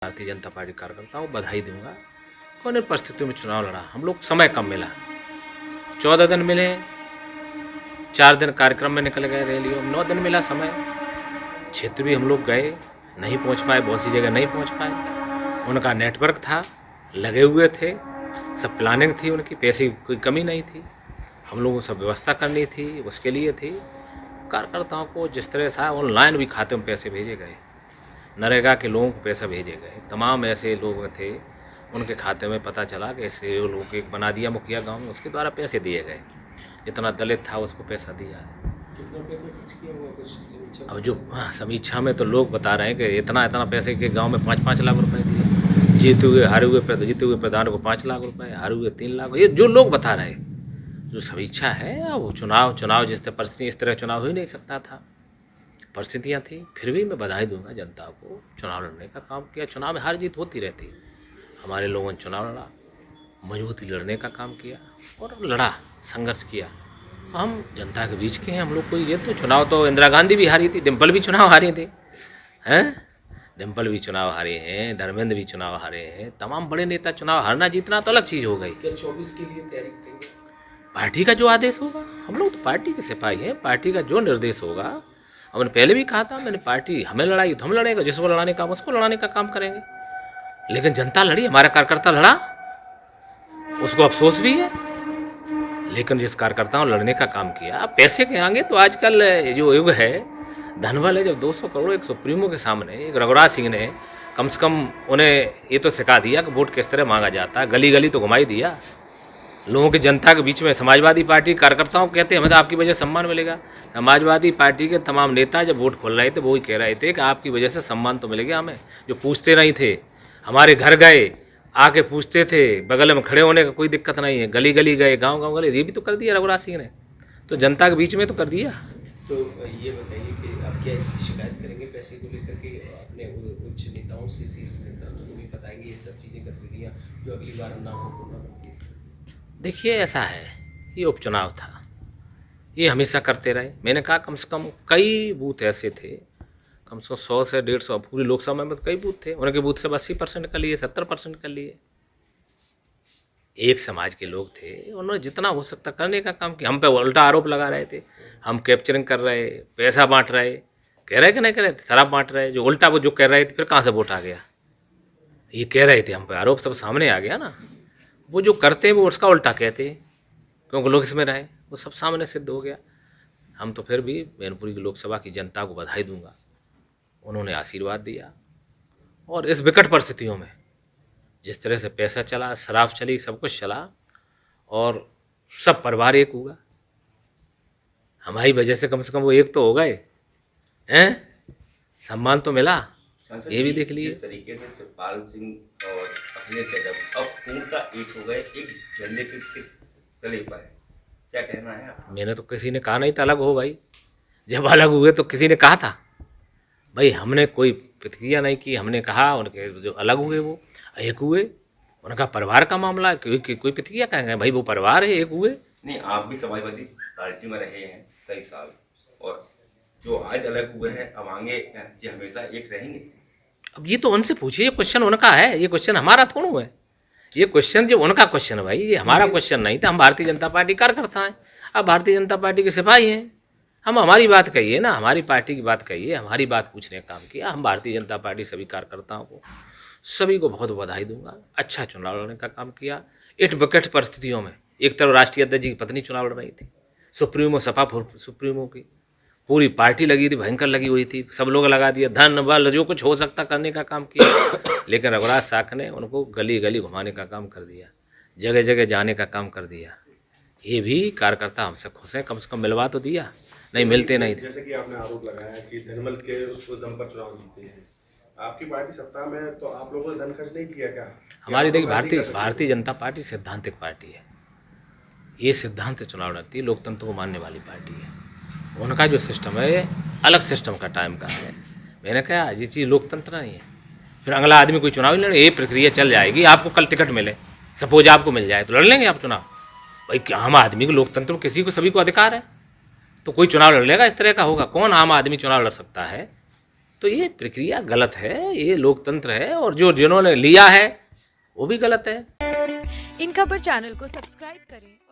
Bharatiya Janata party कार्यकर्ताओं को बधाई दूंगा। कौन परिस्थितियों में चुनाव लड़ा, हम लोग समय कम मिला, 14 दिन मिले, 4 दिन कार्यक्रम में निकल गए रैलियों में, 9 दिन मिला समय। क्षेत्र भी हम लोग गए, नहीं पहुंच पाए, बहुत सी जगह नहीं पहुंच पाए। उनका नेटवर्क था, लगे हुए थे, सब प्लानिंग थी उनकी, पैसे की कोई कमी नहीं थी, हम लोगों को सब व्यवस्था करनी थी, उसके लिए थी। कार्यकर्ताओं को जिस तरह से ऑनलाइन भी खाते में पैसे भेजे गए, नरेगा के लोगों को पैसा भेजे गए, तमाम ऐसे लोग थे उनके खाते में पता चला कि ऐसे लोगों को एक बना दिया मुखिया गांव में, उसके द्वारा पैसे दिए गए। जितना दलित था उसको पैसा दिया। कितना पैसा खर्च किया हुआ कुछ समीक्षा? अब जो समीक्षा में तो लोग बता रहे हैं कि इतना इतना पैसे के गांव में 5-5 लाख रुपए दिए, जीते हुए प्रधान को 5 लाख रुपए, हारे हुए 3 लाख, ये जो लोग बता रहे हैं। जो समीक्षा है वो चुनाव जिस तरह परिस्थिति, इस तरह चुनाव हो ही नहीं सकता था, परिस्थितियाँ थी। फिर भी मैं बधाई दूंगा जनता को, चुनाव लड़ने का काम किया। चुनाव में हार जीत होती रहती, हमारे लोगों ने चुनाव लड़ा, मजबूती लड़ने का काम किया और लड़ा, संघर्ष किया। हम जनता के बीच के हैं, हम लोग कोई ये तो चुनाव तो इंदिरा गांधी भी हारी थी, डिम्पल भी चुनाव हारी थी, हैं, डिम्पल भी चुनाव हारे हैं, धर्मेंद्र भी चुनाव हारे हैं, तमाम बड़े नेता चुनाव हारना जीतना तो अलग चीज़ हो गई। क्या 24 के लिए तैयारी करेंगे? पार्टी का जो आदेश होगा, हम लोग तो पार्टी के सिपाही हैं, पार्टी का जो निर्देश होगा। हमने पहले भी कहा था, मैंने पार्टी हमें लड़ाई तो हम लड़ेंगे, जिसको लड़ाने का उसको लड़ाने का काम करेंगे। लेकिन जनता लड़ी, हमारा कार्यकर्ता लड़ा, उसको अफसोस भी है, लेकिन जिस कार्यकर्ताओं ने लड़ने का काम किया। पैसे के आगे तो आजकल जो युग है, धनबल है। जब 200 करोड़ एक सुप्रीमो के सामने एक रघुराज सिंह ने कम से कम उन्हें ये तो सिखा दिया कि वोट किस तरह मांगा जाता है, गली गली तो घुमाई दिया लोगों की, जनता के बीच में। समाजवादी पार्टी कार्यकर्ताओं को कहते हैं हमें तो आपकी वजह से सम्मान मिलेगा। समाजवादी पार्टी के तमाम नेता जब वोट खोल रहे थे वो ही कह रहे थे कि आपकी वजह से सम्मान तो मिलेगा हमें। जो पूछते नहीं थे, हमारे घर गए, आके पूछते थे, बगल में खड़े होने का कोई दिक्कत नहीं है, गली गली गए, गांव गांव गए, ये भी तो कर दिया रघुराज सिंह ने, तो जनता के बीच में तो कर दिया। तो ये बताइए कि आप क्या इसकी शिकायत करेंगे पैसे को लेकर के अपने उच्च नेताओं से, शीर्ष नेताओं को भी बताएंगे ये सब चीज़ें, गतिविधियाँ जो अगली बार ना हो तो ना बनती। देखिए ऐसा है, ये उपचुनाव था, ये हमेशा करते रहे। मैंने कहा कम से कम कई बूथ ऐसे थे, कम से कम 100 से 150 पूरी लोकसभा में तो कई बूथ थे, उनके बूथ से 80% कर लिए, 70% कर लिए। एक समाज के लोग थे, उन्होंने जितना हो सकता करने का काम किया। हम पे उल्टा आरोप लगा रहे थे, हम कैप्चरिंग कर रहे, पैसा बांट रहे, कह रहे कि नहीं कह रहे थे, शराब बांट रहे, जो उल्टा वो जो कह रहे थे, फिर कहाँ से वोट आ गया, ये कह रहे थे, हम पे आरोप सब सामने आ गया ना। वो जो करते हैं वो उसका उल्टा कहते हैं, क्योंकि लोग इसमें रहे, वो सब सामने सिद्ध हो गया। हम तो फिर भी मैनपुरी की लोकसभा की जनता को बधाई दूंगा, उन्होंने आशीर्वाद दिया। और इस विकट परिस्थितियों में जिस तरह से पैसा चला, शराब चली, सब कुछ चला, और सब परिवार एक हुआ, हमारी वजह से कम वो एक तो हो गए हैं, सम्मान तो मिला, ये भी देख लीजिए। जिस तरीके से शिवपाल सिंह और अखिलेश यादव अब पूर्णतः एक हो गए, एक झंडे के तले पर है, क्या कहना है आप? मैंने तो किसी ने कहा नहीं था अलग हो भाई, जब अलग हुए तो किसी ने कहा था भाई, हमने कोई प्रतिक्रिया नहीं की। हमने कहा उनके जो अलग हुए वो एक हुए, उनका परिवार का मामला है, कोई प्रतिक्रिया कहेंगे भाई, वो परिवार है, एक हुए। नहीं, आप भी समाजवादी पार्टी में रहे हैं कई साल, और जो आज अलग हुए हैं अब आगे ये हमेशा एक रहेंगे। अब ये तो उनसे पूछिए, ये क्वेश्चन उनका है, ये क्वेश्चन हमारा थोड़ा है। ये क्वेश्चन जो उनका क्वेश्चन है भाई, ये हमारा क्वेश्चन नहीं था। हम भारतीय जनता पार्टी कार्यकर्ता हैं, अब भारतीय जनता पार्टी के सिपाही हैं। हम हमारी बात कहिए ना, हमारी पार्टी की बात कहिए, हमारी बात पूछने का काम किया। हम भारतीय जनता पार्टी सभी कार्यकर्ताओं को, सभी को बहुत बधाई दूंगा, अच्छा चुनाव लड़ने का काम किया। इट विकट परिस्थितियों में, एक तरफ राष्ट्रीय अध्यक्ष की पत्नी चुनाव लड़ रही थी, सुप्रीमो सपा सुप्रीमो की पूरी पार्टी लगी थी, भयंकर लगी हुई थी, सब लोग लगा दिया, धन बल जो कुछ हो सकता करने का काम किया। लेकिन रघुराज साख ने उनको गली गली घुमाने का काम कर दिया, जगह जगह जाने का काम कर दिया। ये भी कार्यकर्ता हमसे खुश हैं, कम से कम मिलवा तो दिया, नहीं मिलते नहीं थे। जैसे कि आपने आरोप लगाया कि धनबल के उसको दम पर चुनाव जीते हैं, आपकी पार्टी सत्ता में, तो आप लोगों ने धन खर्च नहीं किया क्या? हमारी देखिए भारतीय जनता पार्टी सिद्धांतिक पार्टी है, ये सिद्धांत से चुनाव लड़ती है, लोकतंत्र को मानने वाली पार्टी है। उनका जो सिस्टम है ये अलग सिस्टम का टाइम का है। मैंने कहा ये चीज़ लोकतंत्र नहीं है, फिर अगला आदमी कोई चुनाव ही लड़े, ये प्रक्रिया चल जाएगी। आपको कल टिकट मिले, सपोज आपको मिल जाए, तो लड़ लेंगे आप चुनाव भाई? क्या आम आदमी को, लोकतंत्र में किसी को सभी को अधिकार है, तो कोई चुनाव लड़ लेगा, इस तरह का होगा? कौन आम आदमी चुनाव लड़ सकता है? तो ये प्रक्रिया गलत है, ये लोकतंत्र है, और जो जिन्होंने लिया है वो भी गलत है। इन खबर चैनल को सब्सक्राइब करें।